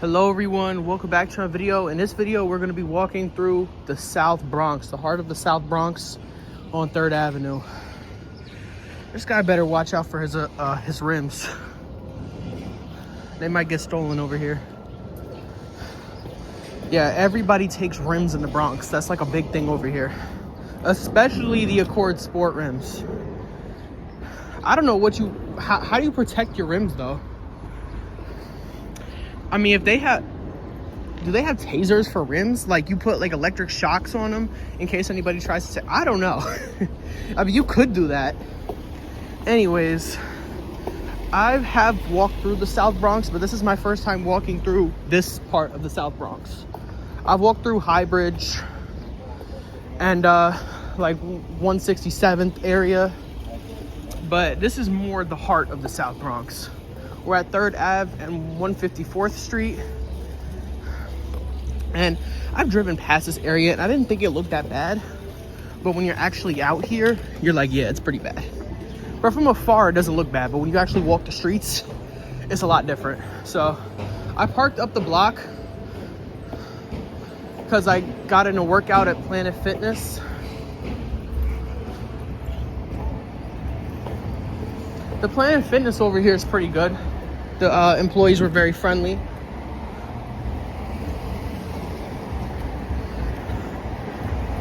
Hello everyone, welcome back to our video. In this video, we're going to be walking through the South Bronx, the heart of the South Bronx on 3rd Avenue. This guy better watch out for his rims. They might get stolen over here. Yeah, everybody takes rims in the Bronx. That's like a big thing over here. Especially the Accord Sport rims. I don't know how do you protect your rims though? I mean, do they have tasers for rims? Like you put like electric shocks on them in case anybody tries to say, I don't know. I mean, you could do that. Anyways, I have walked through the South Bronx, but this is my first time walking through this part of the South Bronx. I've walked through Highbridge and like 167th area, but this is more the heart of the South Bronx. We're at 3rd Ave and 154th Street. And I've driven past this area and I didn't think it looked that bad. But when you're actually out here, you're like, yeah, it's pretty bad. But from afar, it doesn't look bad. But when you actually walk the streets, it's a lot different. So I parked up the block because I got in a workout at Planet Fitness. The Planet Fitness over here is pretty good. The employees were very friendly.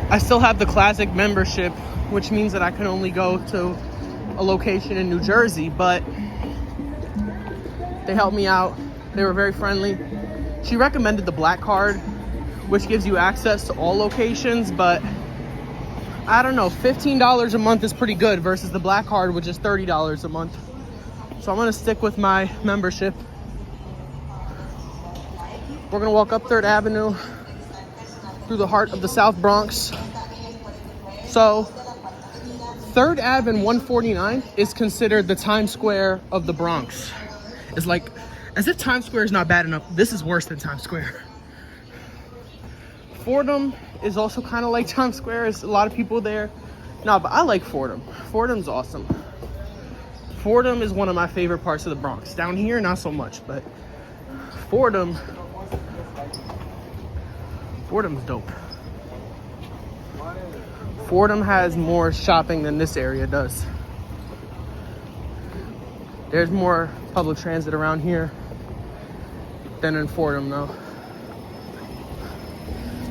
I still have the classic membership, which means that I can only go to a location in New Jersey, but they helped me out. They were very friendly. She recommended the black card, which gives you access to all locations, but I don't know, $15 a month is pretty good versus the black card, which is $30 a month. So I'm gonna stick with my membership. We're gonna walk up 3rd Avenue through the heart of the South Bronx. So 3rd Ave and 149 is considered the Times Square of the Bronx. It's like, as if Times Square is not bad enough, this is worse than Times Square. Fordham is also kind of like Times Square. There's a lot of people there. No, but I like Fordham. Fordham's awesome. Fordham is one of my favorite parts of the Bronx. Down here, not so much, but Fordham's dope. Fordham has more shopping than this area does. There's more public transit around here than in Fordham, though.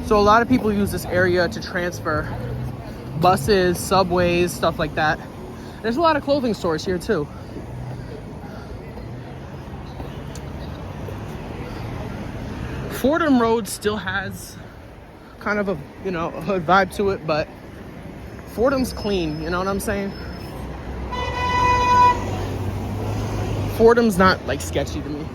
So a lot of people use this area to transfer buses, subways, stuff like that. There's a lot of clothing stores here too. Fordham Road still has kind of a, a hood vibe to it, but Fordham's clean, you know what I'm saying? Fordham's not like sketchy to me.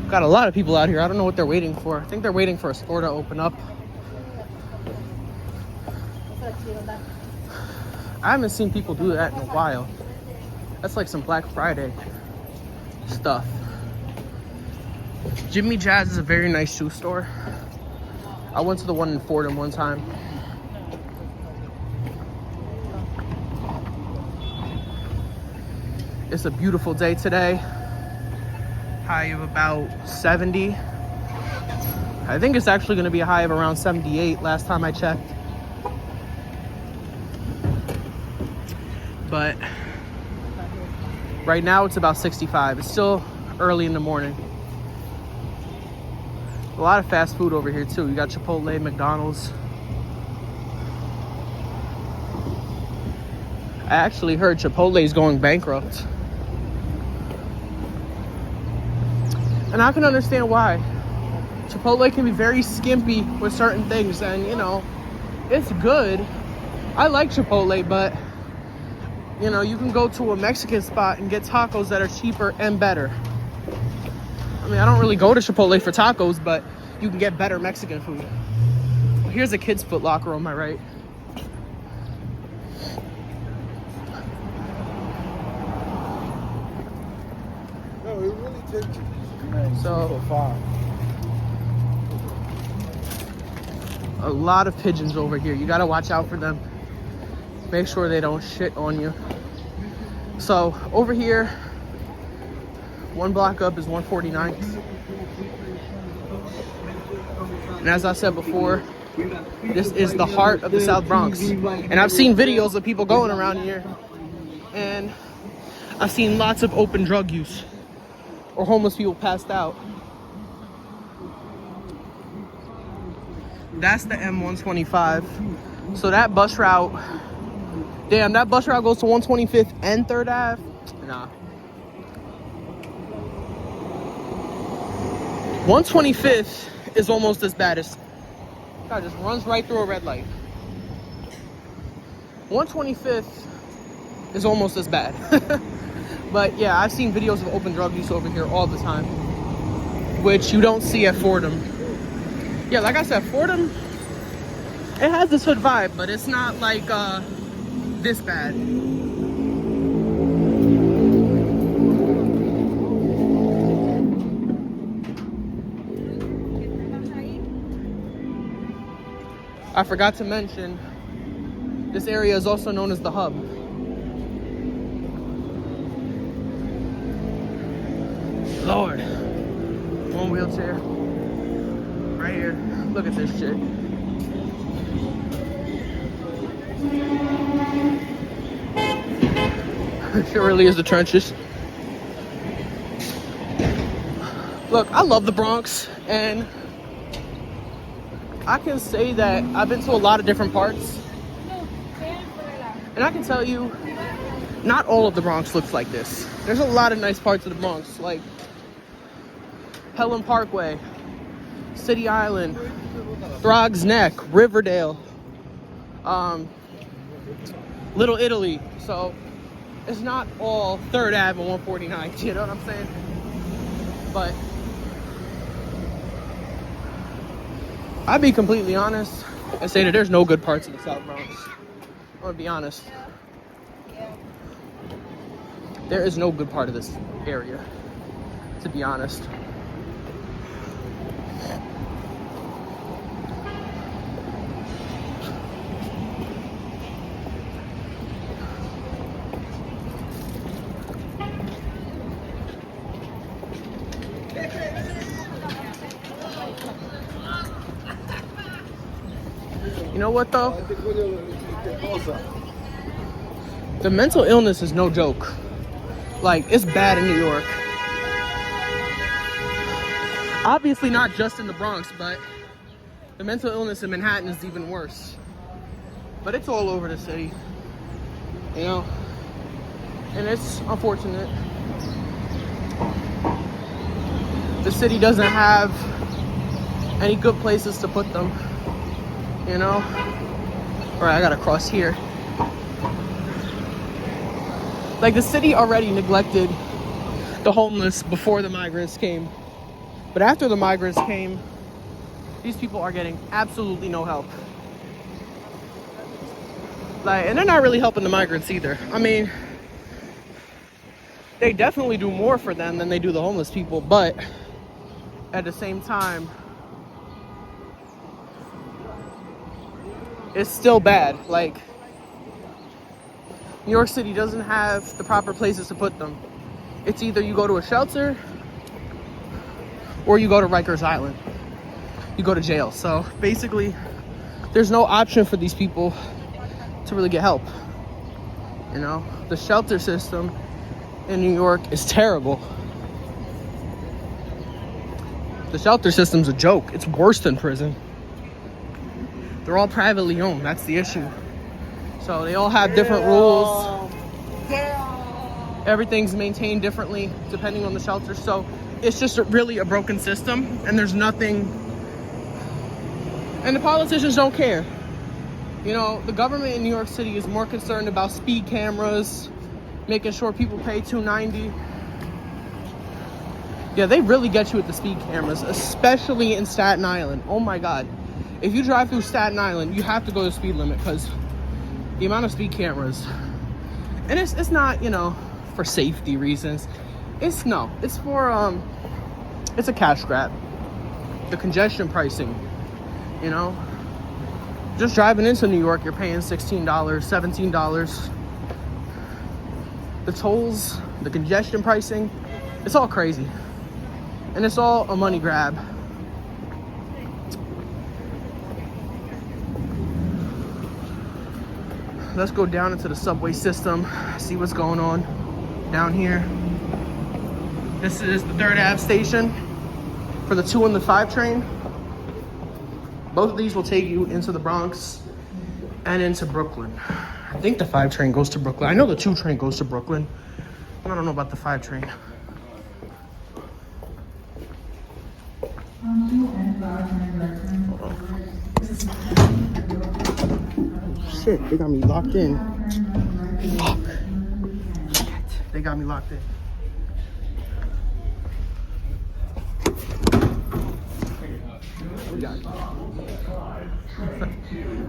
Got a lot of people out here. I don't know what they're waiting for. I think they're waiting for a store to open up. I haven't seen people do that in a while. That's like some Black Friday stuff. Jimmy Jazz is a very nice shoe store. I went to the one in Fordham one time. It's a beautiful day today. High of about 70. I think it's actually going to be a high of around 78 last time I checked. But right now it's about 65. It's still early in the morning. A lot of fast food over here too. You got Chipotle, McDonald's. I actually heard Chipotle is going bankrupt. And I can understand why. Chipotle can be very skimpy with certain things, and it's good. I like Chipotle, but you can go to a Mexican spot and get tacos that are cheaper and better. I mean, I don't really go to Chipotle for tacos, but you can get better Mexican food. Here's a kid's Foot Locker on my right. No, it really takes So a lot of pigeons over here. You gotta watch out for them. Make sure they don't shit on you. So over here, one block up is 149th. And as I said before, this is the heart of the South Bronx. And I've seen videos of people going around here, and I've seen lots of open drug use or homeless people passed out. That's the M125. So that bus route, damn, that bus route goes to 125th and 3rd Ave? Nah. 125th is almost as bad as, God, just runs right through a red light. 125th is almost as bad. But yeah, I've seen videos of open drug use over here all the time, which you don't see at Fordham. Yeah, like I said, Fordham, it has this hood vibe, but it's not like this bad. I forgot to mention, this area is also known as the hub. Lord, one wheelchair right here. Look at this shit. It really is the trenches. Look, I love the Bronx, and I can say that I've been to a lot of different parts, and I can tell you, not all of the Bronx looks like this. There's a lot of nice parts of the Bronx, like Helen Parkway, City Island, Throgs Neck, Riverdale, Little Italy. So it's not all 3rd Ave and 149th, you know what I'm saying? But I'd be completely honest and say that there's no good parts of the South Bronx. I'm gonna be honest. There is no good part of this area, to be honest. You know what though? The mental illness is no joke. Like, it's bad in New York. Obviously not just in the Bronx, but the mental illness in Manhattan is even worse. But it's all over the city, you know? And it's unfortunate. The city doesn't have any good places to put them, you know? All right, I gotta cross here. Like, the city already neglected the homeless before the migrants came. But after the migrants came, these people are getting absolutely no help. Like, and they're not really helping the migrants either. I mean, they definitely do more for them than they do the homeless people, but at the same time, it's still bad. Like, New York City doesn't have the proper places to put them. It's either you go to a shelter or you go to Rikers Island. You go to jail. So basically, there's no option for these people to really get help. You know, the shelter system in New York is terrible. The shelter system's a joke. It's worse than prison. They're all privately owned. That's the issue. So they all have different rules. Everything's maintained differently depending on the shelter. So it's just really a broken system, and there's nothing. And the politicians don't care. You know, the government in New York City is more concerned about speed cameras, making sure people pay $2.90. Yeah, they really get you with the speed cameras, especially in Staten Island. Oh my God. If you drive through Staten Island, you have to go the speed limit because the amount of speed cameras. And it's not, you know, for safety reasons. It's for it's a cash grab. The congestion pricing, you know, just driving into New York, you're paying $16, $17. The tolls, the congestion pricing, it's all crazy. And it's all a money grab. Let's go down into the subway system, see what's going on down here. This is the 3rd Ave station for the 2 and the 5 train. Both of these will take you into the Bronx and into Brooklyn. I think the 5 train goes to Brooklyn. I know the 2 train goes to Brooklyn. I don't know about the 5 train. Shit, they got me locked in. Fuck. Shit, they got me locked in.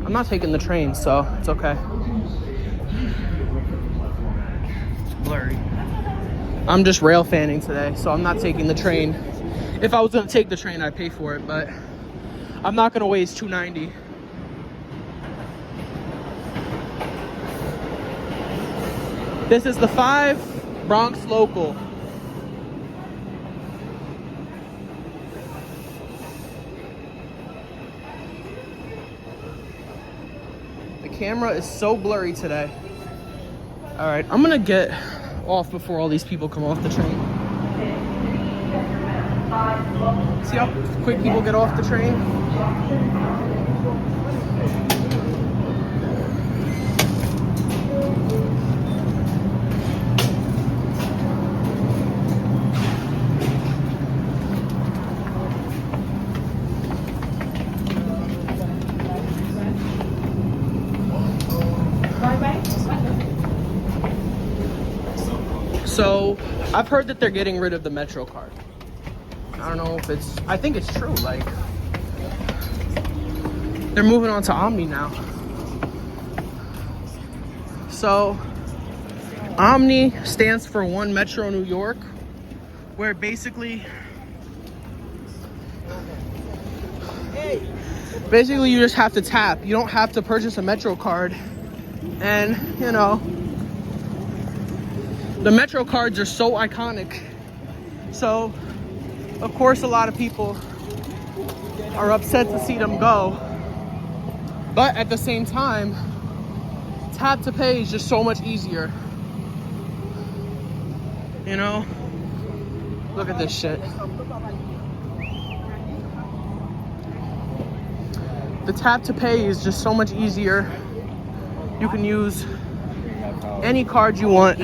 I'm not taking the train, so it's okay. It's blurry. I'm just rail fanning today, so I'm not taking the train. If I was gonna take the train, I'd pay for it, but I'm not gonna waste $2.90. This is the 5 Bronx local. The camera is so blurry today. All right, I'm gonna get off before all these people come off the train. See how quick people get off the train? So I've heard that they're getting rid of the Metro card. I don't know if I think it's true. Like, they're moving on to Omni now. So Omni stands for One Metro New York, where basically you just have to tap. You don't have to purchase a Metro card. And, you know, the Metro cards are so iconic. So, of course, a lot of people are upset to see them go. But at the same time, tap to pay is just so much easier. You know? Look at this shit. The tap to pay is just so much easier. You can use any card you want.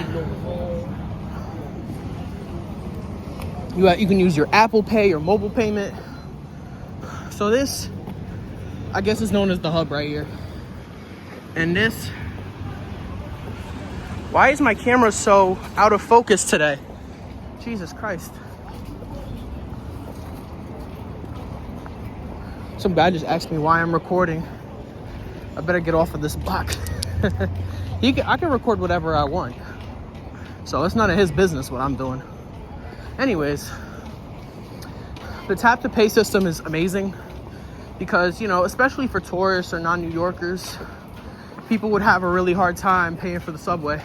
You can use your Apple Pay or mobile payment. So this, I guess, is known as the hub right here. And this, why is my camera so out of focus today? Jesus Christ. Some guy just asked me why I'm recording. I better get off of this block. I can record whatever I want. So it's none of his business what I'm doing. Anyways, the tap to pay system is amazing because, you know, especially for tourists or non-New Yorkers, people would have a really hard time paying for the subway.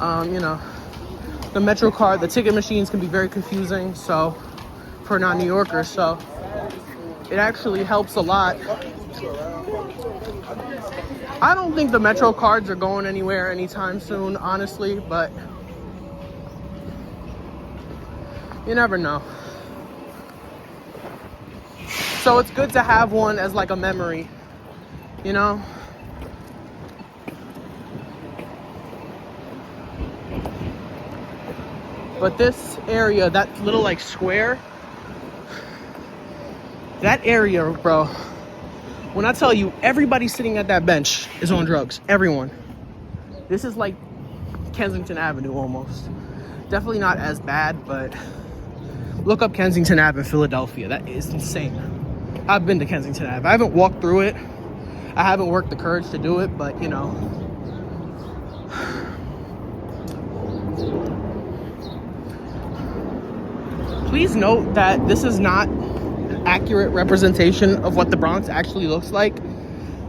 You know, the Metro card, the ticket machines can be very confusing, so for non-New Yorkers, so it actually helps a lot. I don't think the Metro cards are going anywhere anytime soon, honestly, but you never know. So it's good to have one as like a memory, you know? But this area, that little like square, that area, bro, when I tell you everybody sitting at that bench is on drugs, everyone. This is like Kensington Avenue almost. Definitely not as bad, but look up Kensington Ave in Philadelphia. That is insane. I've been to Kensington Ave. I haven't walked through it. I haven't worked the courage to do it, but you know. Please note that this is not an accurate representation of what the Bronx actually looks like.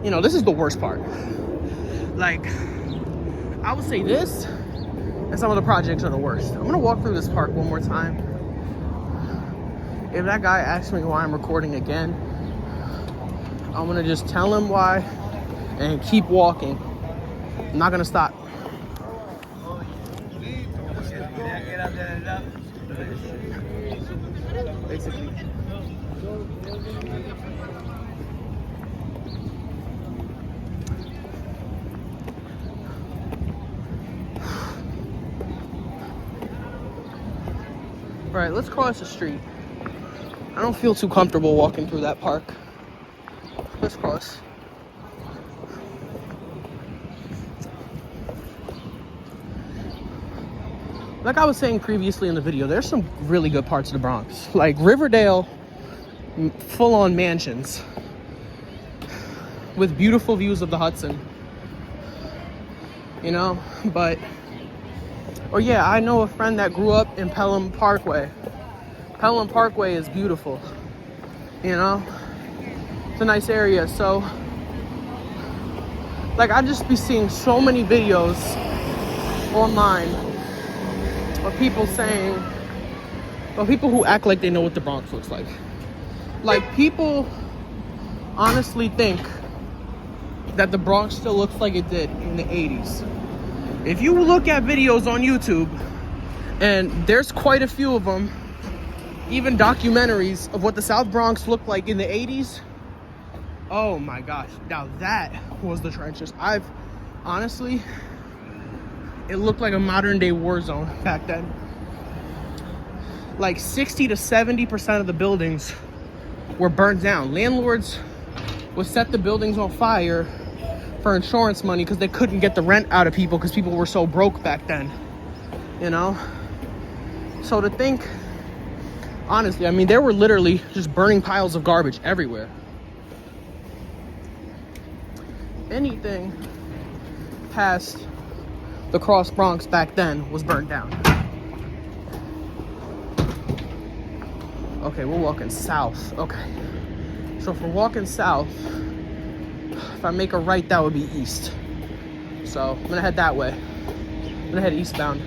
You know, this is the worst part. Like, I would say this and some of the projects are the worst. I'm gonna walk through this park one more time. If that guy asks me why I'm recording again, I'm gonna just tell him why and keep walking. I'm not gonna stop. Basically. All right, let's cross the street. I don't feel too comfortable walking through that park. Let's cross. Like I was saying previously in the video, there's some really good parts of the Bronx. Like Riverdale, full-on mansions with beautiful views of the Hudson. You know, but... Or yeah, I know a friend that grew up in Pelham Parkway. Pelham Parkway is beautiful. You know? It's a nice area, so... Like, I just be seeing so many videos online of people saying, well, people who act like they know what the Bronx looks like. Like, people honestly think that the Bronx still looks like it did in the 80s. If you look at videos on YouTube, and there's quite a few of them, even documentaries of what the South Bronx looked like in the 80s, oh my gosh, now that was the trenches. Honestly, it looked like a modern day war zone back then. Like 60 to 70% of the buildings were burnt down. Landlords would set the buildings on fire for insurance money because they couldn't get the rent out of people because people were so broke back then, you know? So to think, honestly, I mean, there were literally just burning piles of garbage everywhere. Anything past the Cross Bronx back then was burnt down. Okay, we're walking south. Okay, so if we're walking south, if I make a right, that would be east. So I'm gonna head that way. I'm gonna head eastbound.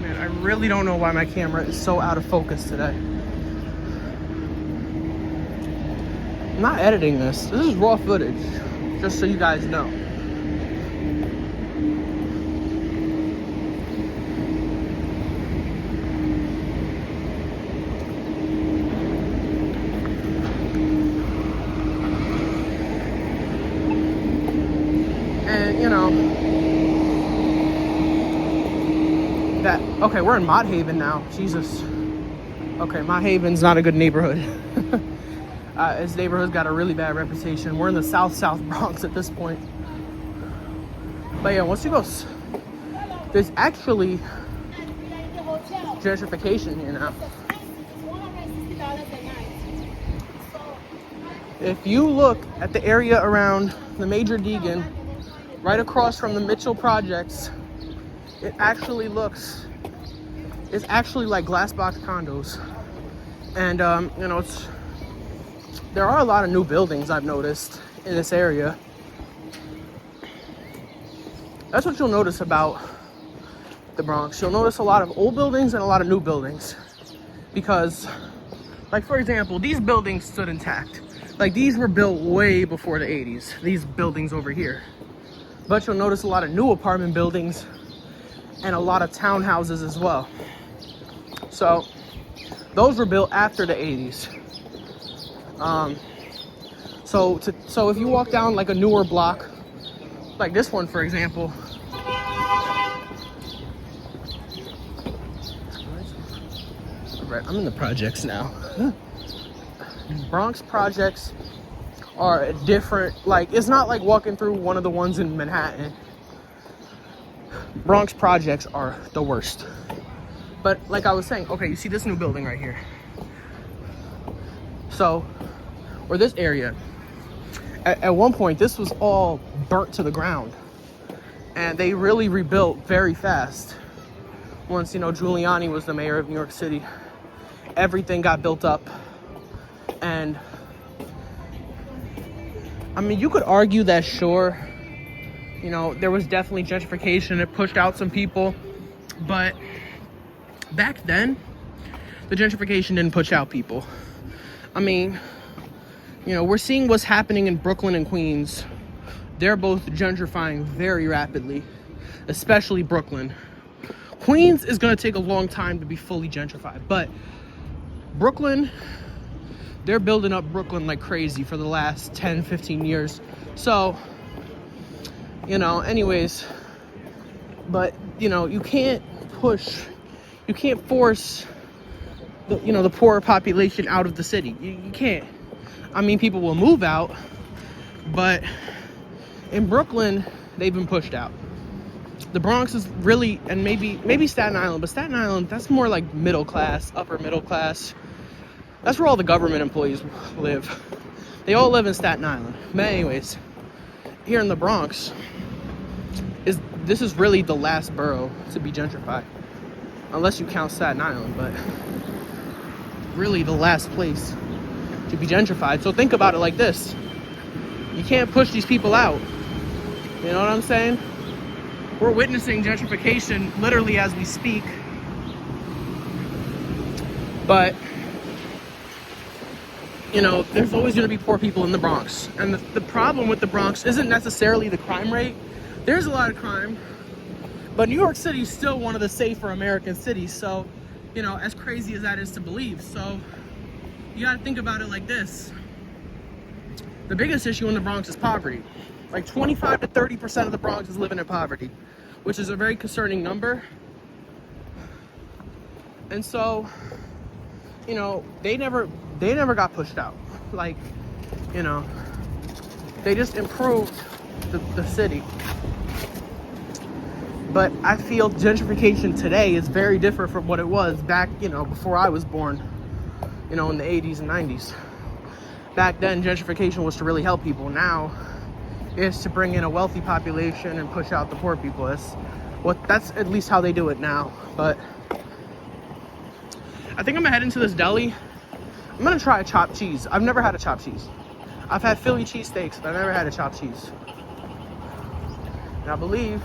Man, I really don't know why my camera is so out of focus today. I'm not editing this. This is raw footage, just so you guys know. And, you know, that, okay, we're in Mott Haven now. Jesus. Okay, Mott Haven's not a good neighborhood. This neighborhood's got a really bad reputation. We're in the South Bronx at this point. But yeah, once you go, there's actually gentrification here now. If you look at the area around the Major Deegan, right across from the Mitchell projects, it's actually like glass box condos. And, you know, there are a lot of new buildings I've noticed in this area. That's what you'll notice about the Bronx. You'll notice a lot of old buildings and a lot of new buildings. Because, like, for example, these buildings stood intact. Like, these were built way before the 80s. These buildings over here. But you'll notice a lot of new apartment buildings and a lot of townhouses as well. So, those were built after the 80s. So if you walk down like a newer block, like this one, for example, right, I'm in the projects now. Bronx projects are different. Like, it's not like walking through one of the ones in Manhattan. Bronx projects are the worst. But like I was saying, okay, you see this new building right here. So, or this area, at one point, this was all burnt to the ground. And they really rebuilt very fast. Once, you know, Giuliani was the mayor of New York City, everything got built up. And I mean, you could argue that, sure, you know, there was definitely gentrification. It pushed out some people. But back then, the gentrification didn't push out people. I mean, you know, we're seeing what's happening in Brooklyn and Queens. They're both gentrifying very rapidly, especially Brooklyn. Queens is going to take a long time to be fully gentrified, but Brooklyn, they're building up Brooklyn like crazy for the last 10, 15 years. So, you know, anyways, but, you know, you can't force the, you know, the poorer population out of the city. You can't. I mean, people will move out, but in Brooklyn, they've been pushed out. The Bronx is really, and maybe Staten Island, but Staten Island, that's more like middle class, upper middle class. That's where all the government employees live. They all live in Staten Island. But anyways, here in the Bronx, this is really the last borough to be gentrified. Unless you count Staten Island, but really the last place to be gentrified. So think about it like this. You can't push these people out. You know what I'm saying? We're witnessing gentrification literally as we speak. But, you know, there's always going to be poor people in the Bronx. And the problem with the Bronx isn't necessarily the crime rate. There's a lot of crime. But New York City is still one of the safer American cities. So, you know, as crazy as that is to believe. So, you got to think about it like this. The biggest issue in the Bronx is poverty. Like 25 to 30% of the Bronx is living in poverty, which is a very concerning number. And so, you know, they never got pushed out. Like, you know, they just improved the city. But I feel gentrification today is very different from what it was back, you know, before I was born, you know, in the 80s and 90s. Back then, gentrification was to really help people. Now, it's to bring in a wealthy population and push out the poor people. That's at least how they do it now. But I think I'm gonna head into this deli. I'm gonna try a chopped cheese. I've never had a chopped cheese. I've had Philly cheesesteaks, but I've never had a chopped cheese. And I believe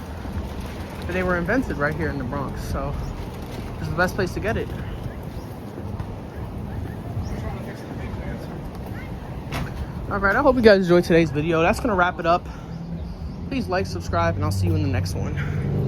that they were invented right here in the Bronx, so it's the best place to get it. Alright, I hope you guys enjoyed today's video. That's gonna wrap it up. Please like, subscribe, and I'll see you in the next one.